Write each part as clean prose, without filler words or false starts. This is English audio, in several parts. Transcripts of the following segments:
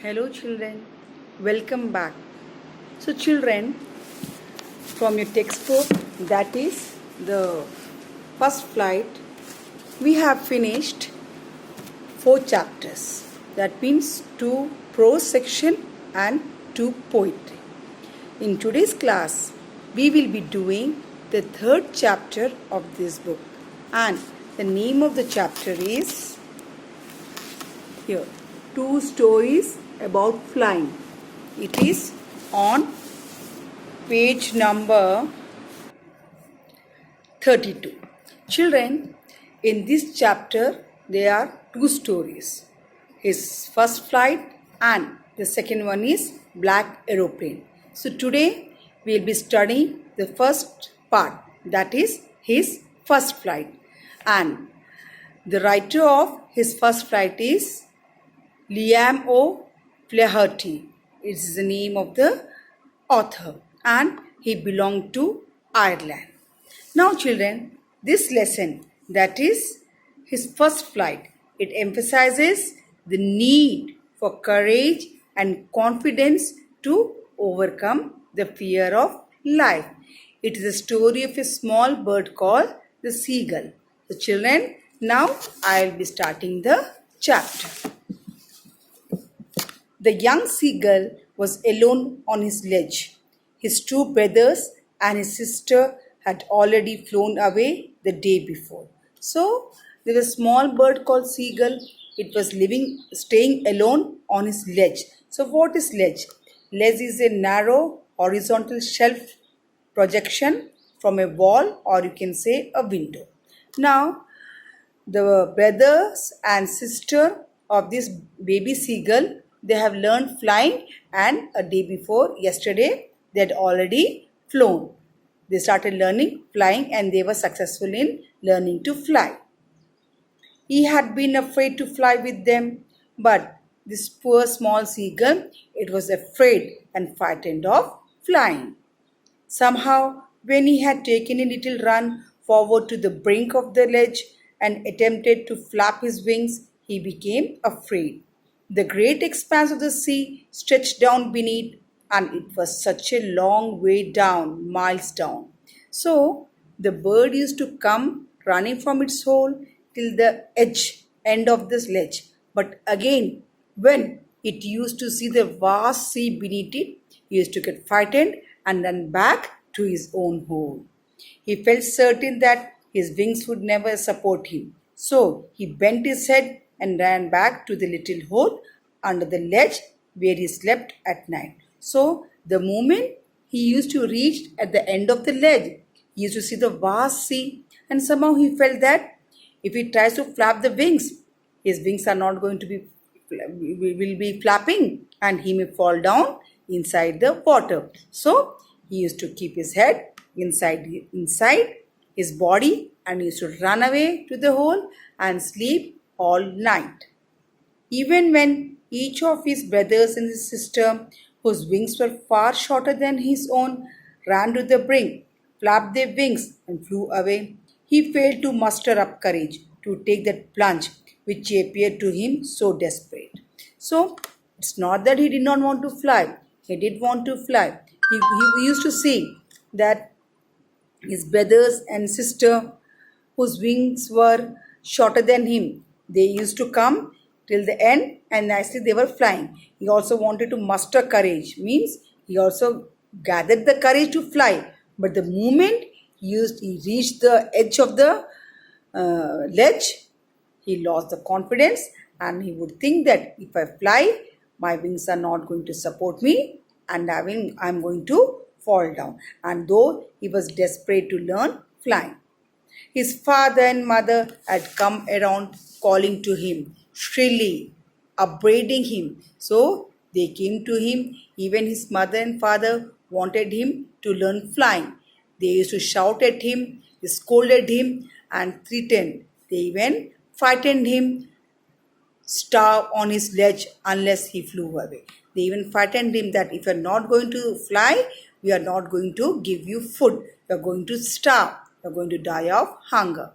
Hello children, welcome back. So children, from your textbook, that is the first flight, we have finished 4 chapters. That means 2 prose section and 2 poetry. In today's class, we will be doing the 3rd chapter of this book, and the name of the chapter is here, 2 stories about flying. It is on page number 32. Children, in this chapter there are 2 stories. His first flight and the second one is Black Aeroplane. So today we will be studying the first part, that is his first flight. And the writer of his first flight is Liam O. Flaherty. It is the name of the author, and he belonged to Ireland. Now children, this lesson, that is his first flight, it emphasizes the need for courage and confidence to overcome the fear of life. It is a story of a small bird called the seagull. So children, now I will be starting the chapter. The young seagull was alone on his ledge. His 2 brothers and his sister had already flown away the day before. So there was a small bird called seagull. It was staying alone on his ledge. So what is ledge? Ledge is a narrow horizontal shelf projection from a wall, or you can say a window. Now the brothers and sister of this baby seagull, they have learned flying, and a day before, yesterday, they had already flown. They started learning flying and they were successful in learning to fly. He had been afraid to fly with them, but this poor small seagull, it was afraid and frightened of flying. Somehow, when he had taken a little run forward to the brink of the ledge and attempted to flap his wings, he became afraid. The great expanse of the sea stretched down beneath, and it was such a long way down, miles down. So the bird used to come running from its hole till the end of this ledge. But again, when it used to see the vast sea beneath it, he used to get frightened and run back to his own hole. He felt certain that his wings would never support him. So he bent his head and ran back to the little hole under the ledge where he slept at night. So the moment he used to reach at the end of the ledge, he used to see the vast sea, and somehow he felt that if he tries to flap the wings, his wings are not going to will be flapping, and he may fall down inside the water. So he used to keep his head inside his body, and he used to run away to the hole and sleep all night. Even when each of his brothers and his sister, whose wings were far shorter than his own, ran to the brink, flapped their wings, and flew away, he failed to muster up courage to take that plunge which appeared to him so desperate. So, it's not that he did not want to fly. He did want to fly. He used to see that his brothers and sister, whose wings were shorter than him, they used to come till the end and nicely they were flying. He also wanted to muster courage, means he also gathered the courage to fly. But the moment he reached the edge of the ledge, he lost the confidence, and he would think that if I fly, my wings are not going to support me, and I'm going to fall down. And though he was desperate to learn flying, his father and mother had come around calling to him shrilly, upbraiding him. So they came to him. Even his mother and father wanted him to learn flying. They used to shout at him, they scolded him, and threatened. They even frightened him, starve on his ledge unless he flew away. They even frightened him that if you are not going to fly, we are not going to give you food. You are going to starve. You are going to die of hunger.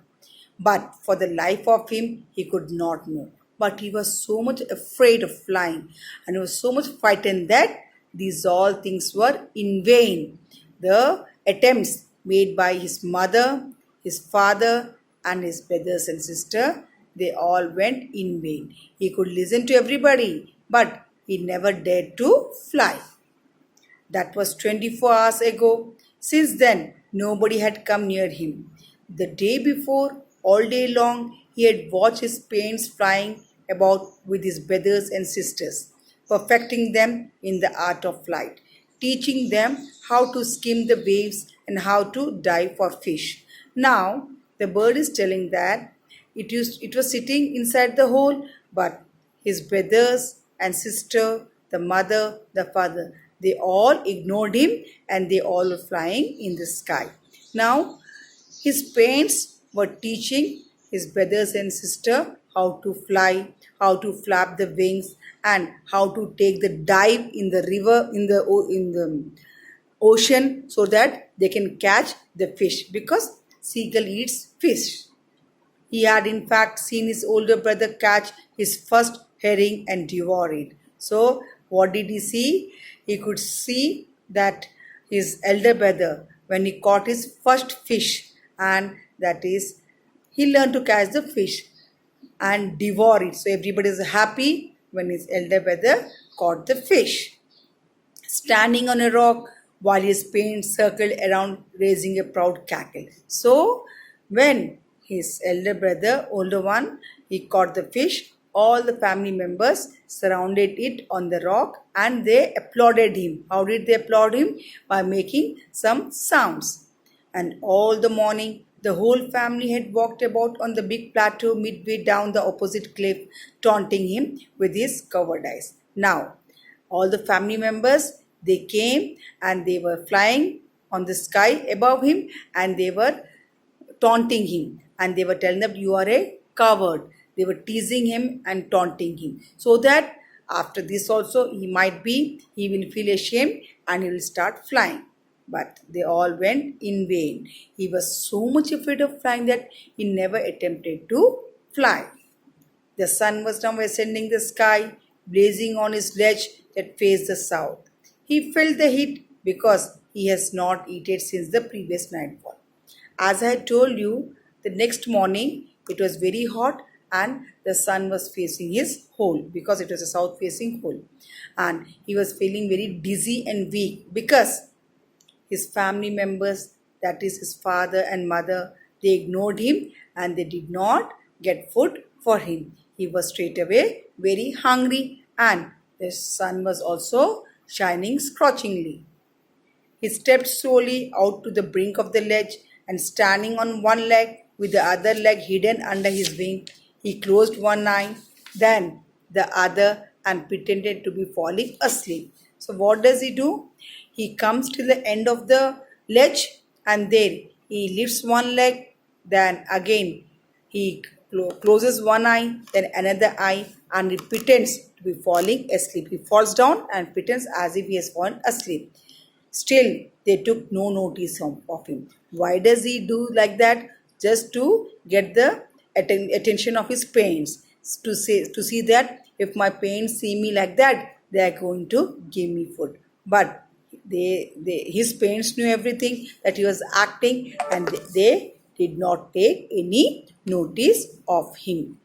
But for the life of him, he could not move. but he was so much afraid of flying and he was so much frightened that these all things were in vain. The attempts made by his mother, his father, and his brothers and sister, they all went in vain. He could listen to everybody, but he never dared to fly. That was 24 hours ago. Since then, nobody had come near him. The day before, all day long, he had watched his parents flying about with his brothers and sisters, perfecting them in the art of flight, teaching them how to skim the waves and how to dive for fish. Now, the bird is telling that it was sitting inside the hole, but his brothers and sister, the mother, the father, they all ignored him and they all were flying in the sky. Now, his parents were teaching his brothers and sister how to fly, how to flap the wings, and how to take the dive in the river, in the ocean, so that they can catch the fish because seagull eats fish. He had in fact seen his older brother catch his first herring and devour it. So, what did he see? He could see that his elder brother, when he caught his first fish, and that is, he learned to catch the fish and devour it. So, everybody is happy when his elder brother caught the fish standing on a rock while his parents circled around raising a proud cackle. So, when his elder brother, older one, he caught the fish, all the family members surrounded it on the rock and they applauded him. How did they applaud him? By making some sounds. And all the morning, the whole family had walked about on the big plateau midway down the opposite cliff, taunting him with his covered eyes. Now, all the family members, they came and they were flying on the sky above him and they were taunting him and they were telling him, you are a coward. They were teasing him and taunting him, so that after this also he will feel ashamed and he will start flying. But they all went in vain. He was so much afraid of flying that he never attempted to fly. The sun was now ascending the sky, blazing on his ledge that faced the south. He felt the heat because he has not eaten since the previous nightfall. As I had told you, the next morning it was very hot and the sun was facing his hole because it was a south facing hole. And he was feeling very dizzy and weak because his family members, that is his father and mother, they ignored him and they did not get food for him. He was straight away very hungry and the sun was also shining scorchingly. He stepped slowly out to the brink of the ledge and standing on one leg with the other leg hidden under his wing, he closed one eye, then the other and pretended to be falling asleep. So what does he do? He comes to the end of the ledge and there he lifts one leg, then again he closes one eye, then another eye, and he pretends to be falling asleep. He falls down and pretends as if he has fallen asleep. Still, they took no notice of him. Why does he do like that? Just to get the attention of his parents. To see that if my parents see me like that, they are going to give me food. But his parents knew everything that he was acting, and they did not take any notice of him.